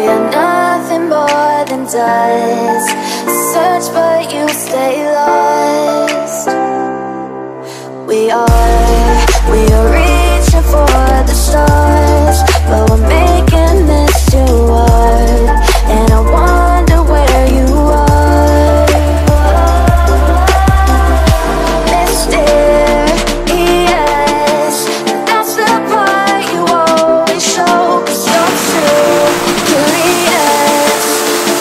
We are nothing more than dust. Search but you stay lost. We are reaching for the stars, but we're making this too hard. And I wonder where you are. Mysterious, that's the part you always show. 'Cause you're too curious.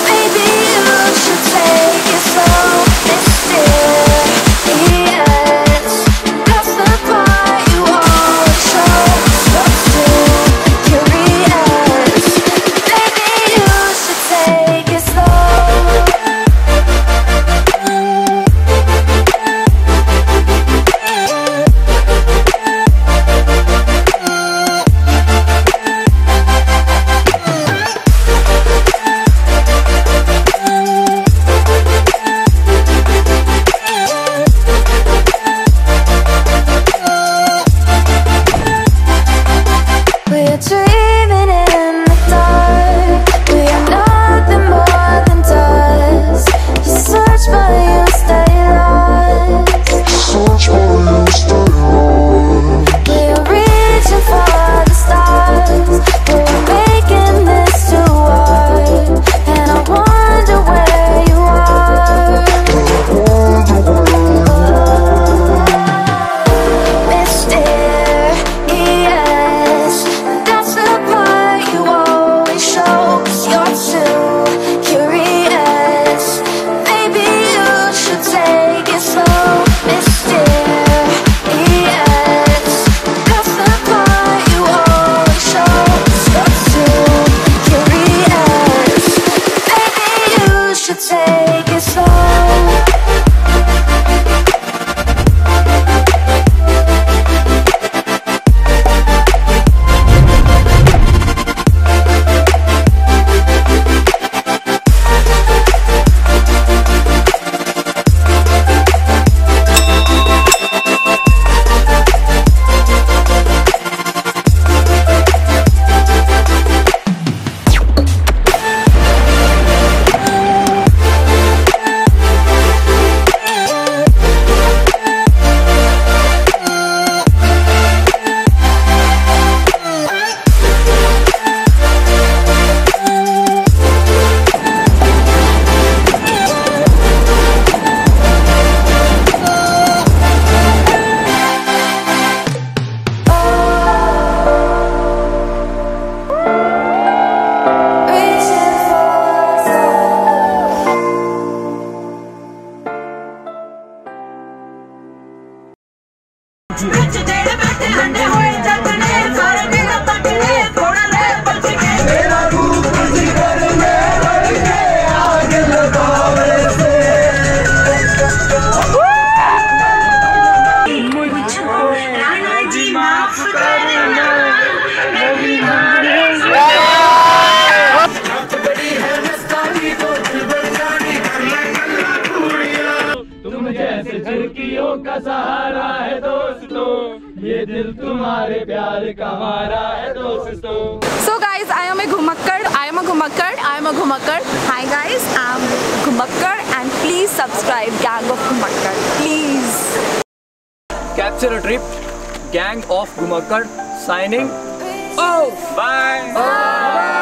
Maybe you should take it slow. Mysterious, that's the part you always show. 'Cause you're too curious. Maybe you should take it slow. We're dreaming in the dark. We are nothing more than dust. You search but you stay lost. We are reaching for the stars, but we're making this too hard. And I wonder where you are. Mysterious, that's the part you always show. 'Cause you're too curious. Maybe you should take it slow. Mysterious, that's the part you always show. 'Cause you're too curious. Maybe you should take it slow. का सहारा है दोस्तों, ये दिल तुम्हारे प्यार का हमारा है दोस्तों. So guys, I am a Ghumakkad. Hi guys, I'm Ghumakkad and please subscribe Gang of Ghumakkad. Please. Capture a trip. Gang of Ghumakkad signing. Oh, bye.